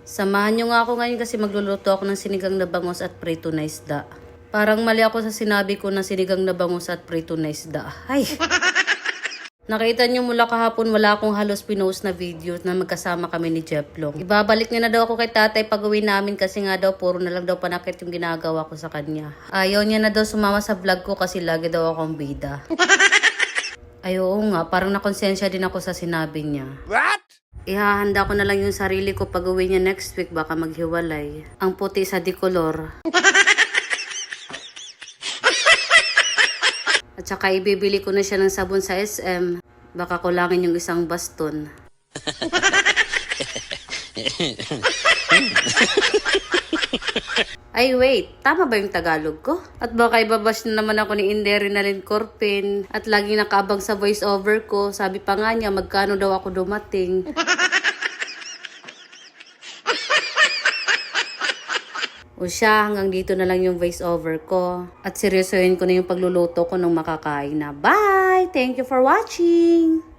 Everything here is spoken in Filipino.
Samahan nyo nga ako ngayon kasi magluluto ako ng sinigang na bangus at prito na isda. Parang mali ako sa sinabi ko na sinigang na bangus at prito na isda. Ay! Nakita nyo mula kahapon wala akong halos pinost na video na magkasama kami ni Jeplong. Ibabalik niya na daw ako kay tatay pag uwi namin kasi nga daw puro na lang daw panakit yung ginagawa ko sa kanya. Ayaw niya na daw sumama sa vlog ko kasi lagi daw akong bida. Ay oo nga, parang nakonsensya din ako sa sinabi niya. What? Ihahanda ko na lang yung sarili ko pag uwi niya next week baka maghiwalay. Ang puti sa dikolor. At saka ibibili ko na siya ng sabon sa SM. Baka kulangin yung isang baston. Ay wait, tama ba yung Tagalog ko? At baka ibabash na naman ako ni Inderi Nalin Corpin. At laging nakaabang sa voice over ko. Sabi pa nga niya magkano daw ako dumating. O siya, hanggang dito na lang yung voice over ko. At seryosohin ko na yung pagluluto ko nung makakain na. Bye! Thank you for watching!